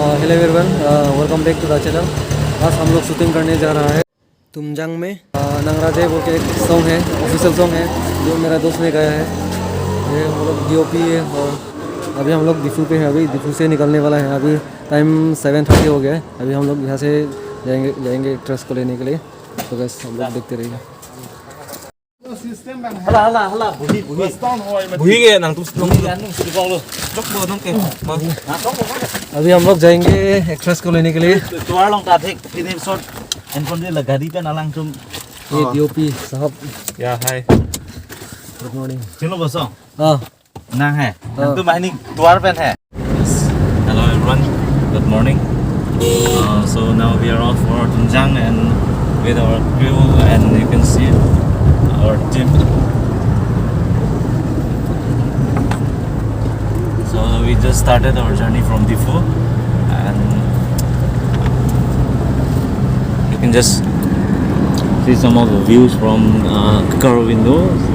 Hello everyone, welcome back to the channel. आज हम लोग शूटिंग करने जा रहा है तुमजांग में। नंगराजे बोल के एक सॉन्ग है, ऑफिशियल सॉन्ग है जो मेरा दोस्त ने गाया है। ये हम लोग DOP है और अभी हम लोग दिफू पे हैं। अभी दिफू से निकलने वाला है। अभी टाइम 7:30 हो गया है। अभी हम लोग यहाँ से जाएंगे एक्ट्रेस को लेने के लिए। तो बस हम लोग देखते रहिए। अभी हम लोग जाएंगे एक्ट्रेस को लेने के लिए। ये DOP साहब। या हाय, गुड मॉर्निंग। चलो बसो। हाँ ना है तो माइनिंग द्वार पेन है। Hello everyone, good morning. So now we are off for Tunjang and with our crew, and you can see our team. So we just started our journey from Difu, and you can just see some of the views from car windows.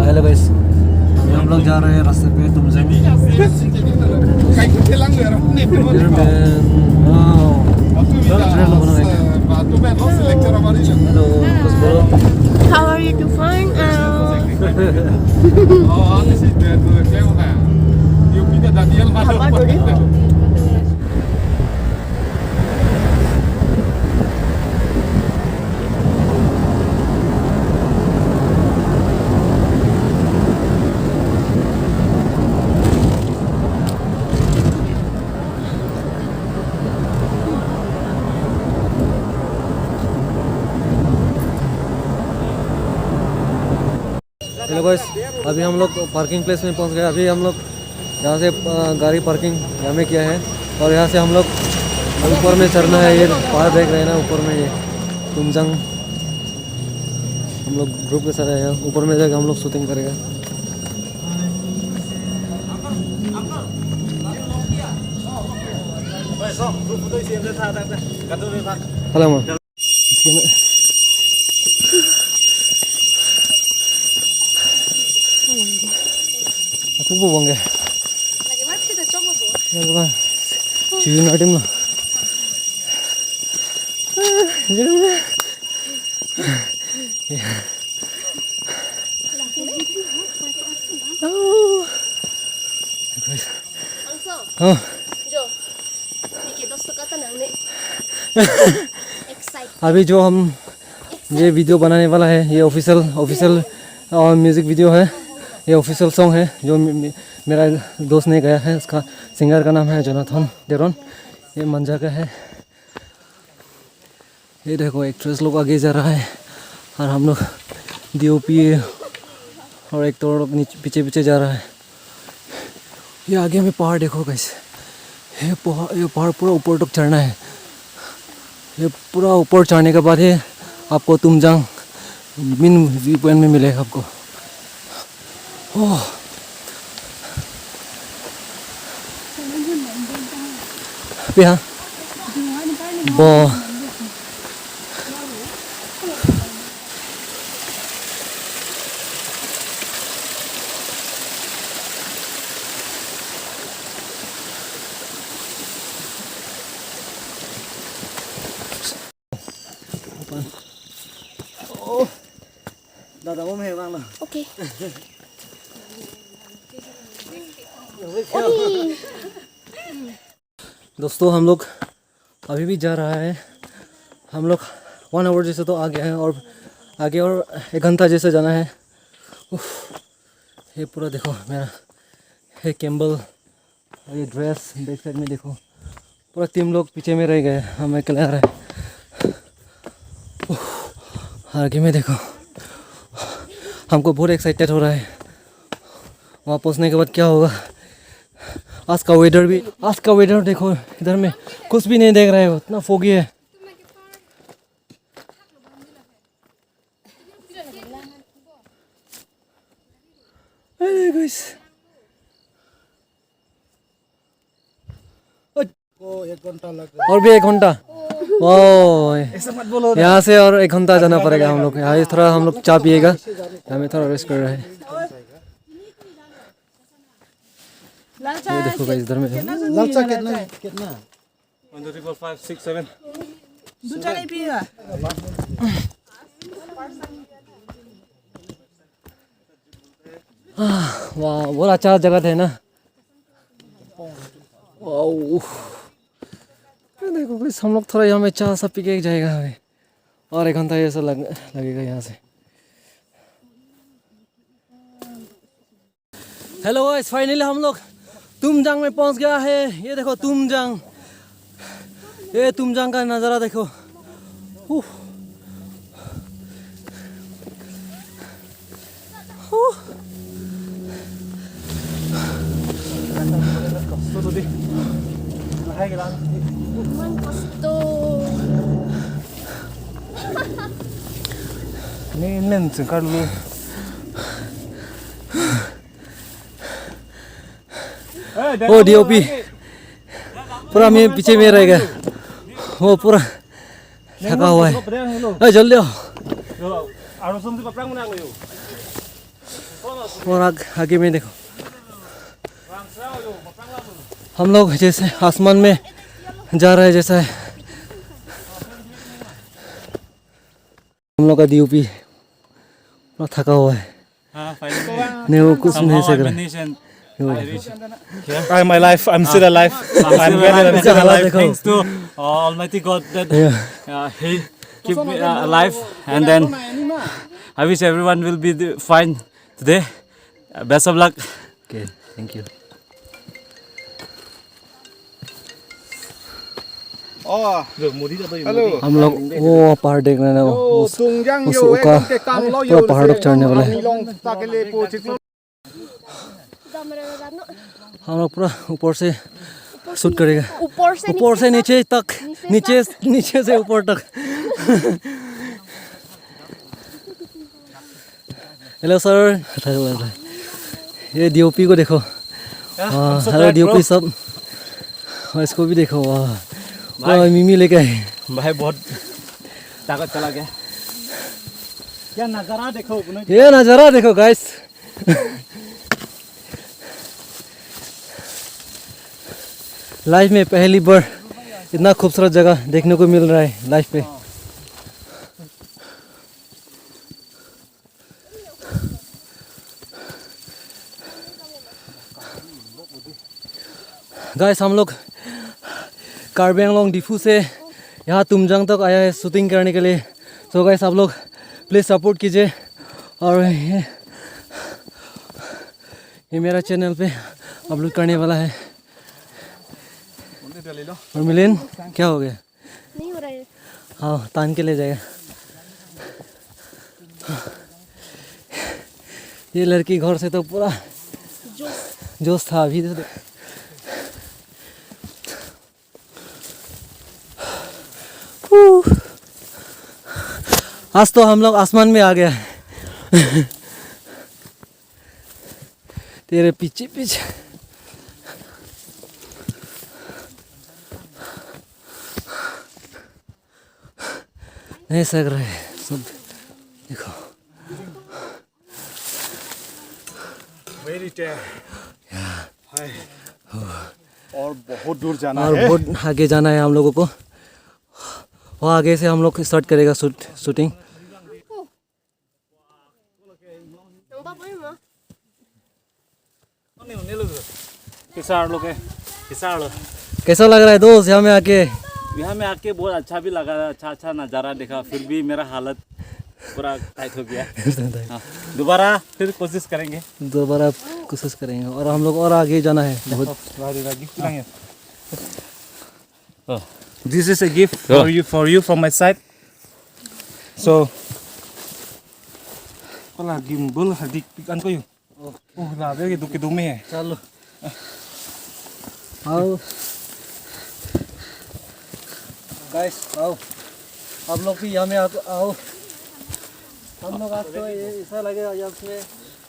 Hello guys, हम लोग जा रहे हैं रास्ते पे तुमजांग। How are you doing? Hello guys, अभी हम लोग पार्किंग प्लेस में पहुंच गए। अभी हम लोग यहाँ से गाड़ी पार्किंग यहाँ में किया है और यहाँ से हम लोग ऊपर में चढ़ना है। ये पहाड़ देख रहे हैं ना ऊपर में, ये तुमजांग। हम लोग ग्रुप के साथ आए हैं। ऊपर में जाकर हम लोग शूटिंग करेंगे। Hello aku buang ya. Lagi mana kita coba bu? Ya bukan. Cium ada mana? Jadi mana? Oh. Guys. Langsung. Oh. Jo. Dikit dos kata nang Excited. अभी जो हम ये वीडियो बनाने वाला है, ये ऑफिशियल म्यूज़िक वीडियो है। ये ऑफिशियल सॉन्ग है जो मेरा दोस्त ने गाया है। उसका सिंगर का नाम है जोनाथन डेरन। ये मंजा का है। ये देखो एक्ट्रेस लोग आगे जा रहा है और हम लोग DOP और एक तो लोग पीछे पीछे जा रहा है। ये आगे में पहाड़ देखो गाइस। ये पहाड़ पूरा ऊपर तक चढ़ना है। ये पूरा ऊपर चढ़ने के बाद ही आपको तुमजांग मेन व्यू पॉइंट में मिलेगा आपको। ओह पिया बो दादा वो में वाला। Okay. दोस्तों, हम लोग अभी भी जा रहा है। हम लोग 1 आवर जैसे तो आ गया है और आगे और 1 घंटा जैसे जाना है। ये पूरा देखो मेरा है कैम्बल, ये ड्रेस बैक साइड में देखो। पूरा टीम लोग पीछे में रह गए, हम अकेले आ रहे हैं। आगे में देखो, हमको बहुत एक्साइटेड हो रहा है। वहाँ पहुँचने के बाद क्या होगा। आज का वेदर देखो, इधर में कुछ भी नहीं देख रहा है, इतना फोगी है। अरे गाइस, और भी 1 घंटा। ओह, यहाँ से और 1 घंटा जाना पड़ेगा हम लोग। यहाँ थोड़ा हम लोग चाय पिएगा, यहाँ में थोड़ा रेस्ट कर रहे हैं। ये देखो गाइस इधर में लालचा कितना 1 2 3 4 5 6 7 दूसरा नहीं पिएगा वाह बहुत अच्छा जगह है ना। वाह देखो गाइस हम लोग थोड़ा यहाँ में चाय सब पी के जाएगा अभी और 1 घंटा ऐसा लगेगा यहाँ से। हेलो गाइस फाइनली हम लोग तुमजांग में पहुंच गया है। ये देखो तुमजांग, ये तुमजांग का नज़ारा देखो। Man kosto. Ini len sengkar dulu. ओ डीओपी पूरा मैं पीछे में रहेगा, वो पूरा थका हुआ है। जल्दी आओ और आगे में देखो हम लोग जैसे आसमान में जा रहे हैं जैसा है। हम लोग का डीओपी पूरा थका हुआ है, नहीं वो कुछ नहीं सक रहा। I'm alive. I'm still alive. I'm still alive. Thanks to Almighty God that He keep me alive. And then I wish everyone will be fine today. Best of luck. Okay, thank you. Hello हम लोग वो पहाड़ देख रहे हैं ना, तुंगजांग उस यो ऊका एकदम के काम लो पूरा पहाड़ तक चढ़ने वाला है। ताकले पोचिक हम लोग पूरा ऊपर से शूट करेगा, ऊपर से नीचे तक, नीचे से ऊपर तक। हेलो सर, ये डीओपी को देखो। हेलो डीओपी सब, इसको भी देखो। वाह मिमी लेके आए भाई, बहुत ताकत चला गया। क्या नजारा देखो, ये नज़ारा देखो गाइस। लाइफ में पहली बार इतना खूबसूरत जगह देखने को मिल रहा है लाइफ पे। गाइस हम लोग कार्बी आंगलोंग डिफू से यहाँ तुमजांग तक आया है शूटिंग करने के लिए। सो गाइस आप लोग प्लीज़ सपोर्ट कीजिए। और ये मेरा चैनल पे अपलोड करने वाला है। और मिलिन क्या हो गया? नहीं हो रहा है। हाँ तान के ले जाएगा। ये लड़की घर से तो पूरा जोश था अभी तो। आज तो हम लोग आसमान में आ गया है। तेरे पीछे पीछे नहीं सक रहे सब, देखो और बहुत दूर जाना और है। बहुत आगे जाना है हम लोगों को। और आगे से हम लोग स्टार्ट करेगा शूटिंग। कैसा लग रहा है दोस्त यहाँ में आके? यहाँ में आके बहुत अच्छा भी लगा, अच्छा नज़ारा देखा। फिर भी मेरा हालत पूरा टाइट हो गया। हाँ, दोबारा फिर कोशिश करेंगे। और हम लोग और आगे जाना है बहुत। This is a gift for you from my side. So, kalau gimbal hadik pikan ko yun. Oh, labi gitu kedumi है। चलो आओ गाइस, आओ आप लोग भी यहाँ में आओ। हम लोग आज तो ऐसा लगेगा यहाँ में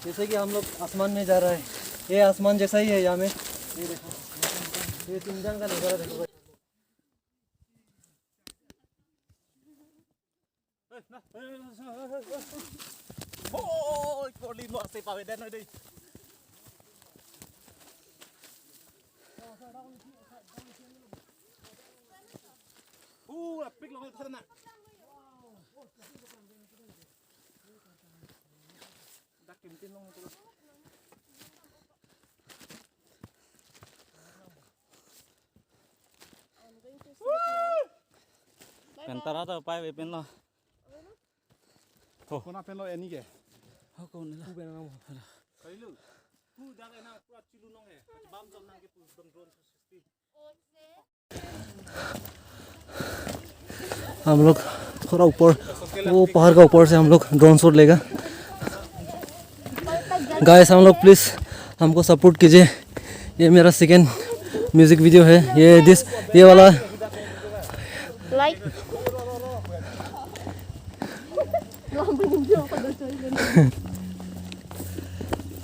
जैसे कि हम लोग आसमान में जा रहे हैं। ये आसमान जैसा ही है यहाँ में। ये देखो, ये तुमजांग का नज़ारा देखो। Pen tara to pai về pen lo. Con nào bên lo anh nhỉ? हम लोग थोड़ा ऊपर वो पहाड़ का ऊपर से हम लोग ड्रोन शॉट लेगा गाइस हम लोग प्लीज़ हमको सपोर्ट कीजिए ये मेरा सेकेंड म्यूज़िक वीडियो है ये वाला Like.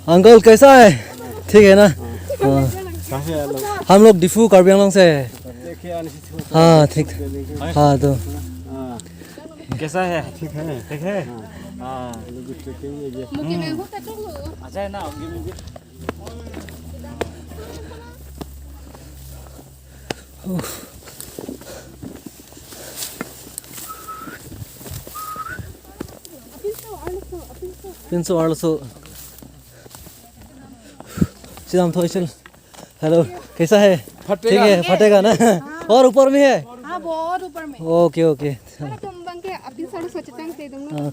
अंकल कैसा है ठीक है ना हाँ। हम लोग डिफू कार्बी आंगलोंग से हाँ ठीक हाँ तो कैसा है ठीक है हाँ अच्छा है ना पिंसो आलसो सीधा थोड़ी चल हेलो कैसा है ठीक है फटेगा ना और ऊपर में है हाँ बहुत ऊपर में okay okay Para tumbang kaya apin sa sochitang te dong na.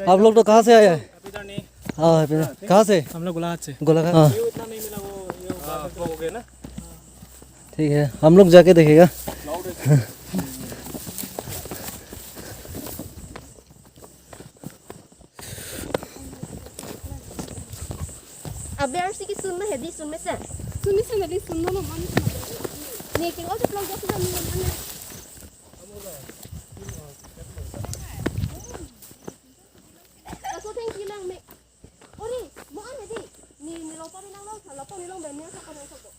आप लोग तो कहाँ से आए हैं हाँ कहाँ से हम लोग गोलाघाट से गोलाघाट हाँ इतना नहीं मिला वो हो गया ना ठीक है हम लोग जाके देखेगा Abe arsi ki sun na hedi sun me se. Sun me se hedi sun no man. Ne ki o plong ko sa mi man. Aso thank you lang me. Ori, mo an hedi. Ni lo pa ni lang lo sa lo pa ni long be mi sa ko na sa ko.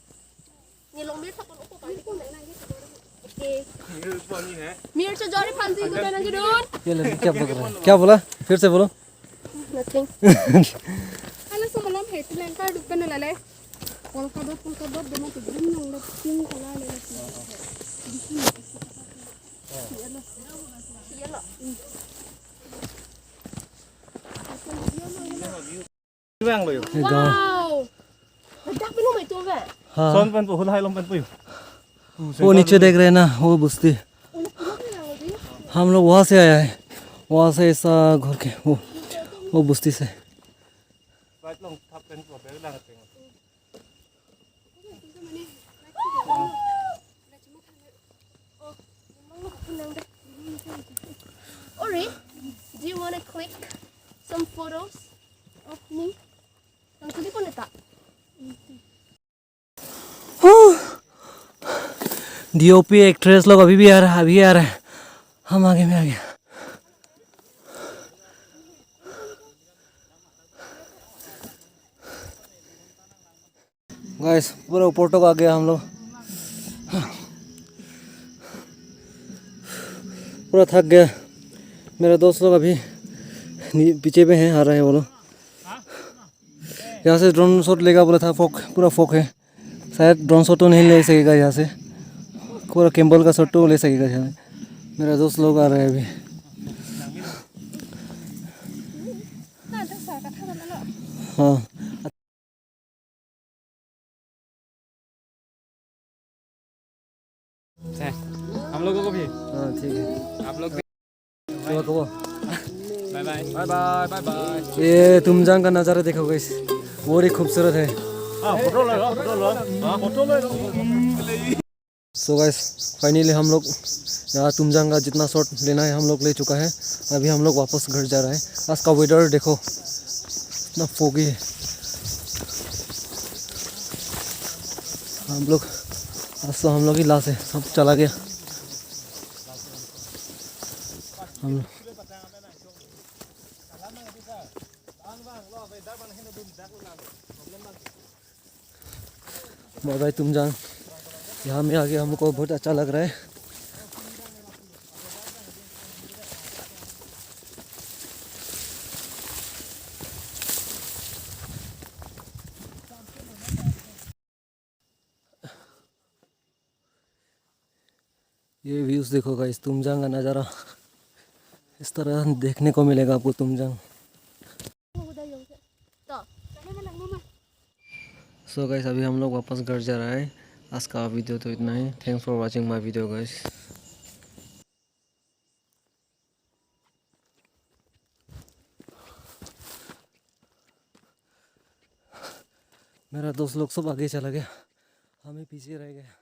Ni long mi sa ko ko pa ko na ngi sa ko. Okay. Mir से जोरी फांसी को देना की डून ये लड़की क्या बोल रहा है क्या बोला फिर से बोलो nothing ala so malam het len ka du kan lale kol ka do de ma tu din nang le ting kala le Vang rồi. wow dak pe no mai to ve हाँ Son pen po hulai long pen po. वो नीचे देख रहे हैं ना वो बुस्ती हम लोग वहाँ से आया है वहाँ से ऐसा घर के वो बुस्ती से Right long thap pen po be lang ting. Ori, do you want to click some photos of me? Ang tuli ko nita. DOP actress लोग अभी भी आ रहा है अभी आ रहा है हम आगे में आ गया गाइस पूरा ऊपर तक आ गया हम लोग पूरा थक गया मेरे दोस्त लोग अभी पीछे में हैं आ रहे हैं वो लोग यहाँ से ड्रोन शॉट लेगा बोला था फोक पूरा फोक है शायद ड्रोन शॉट तो नहीं ले सकेगा यहाँ से पूरा कैम्बल का शॉट तो ले सकेगा यहाँ मेरा दोस्त लोग आ रहे हैं अभी हाँ हम लोगों को भी हाँ ठीक है आप लोग भी चलो कहो bye bye bye bye bye bye ये तुमजांग का नज़ारा देखो गाइस बहुत ही खूबसूरत है सो गाइस फाइनली हम लोग यहाँ तुमजांग का जितना शॉट लेना है हम लोग ले चुका है अभी हम लोग वापस घर जा रहे हैं आज का वेदर देखो इतना फोगी है हम लोग आज तो हम लोग ही लाश है सब चला गया हम लोग बाय बाय तुमजांग यहाँ में आके हमको बहुत अच्छा लग रहा है ये व्यूज़ देखो गाइस, तुमजांग का नज़ारा इस तरह देखने को मिलेगा आपको तुमजांग। सो गाइस अभी हम लोग वापस घर जा रहा है। आज का वीडियो तो इतना ही। Thanks for watching my video guys. मेरा दोस्त लोग सब आगे चला गया, हमें पीछे रह गए।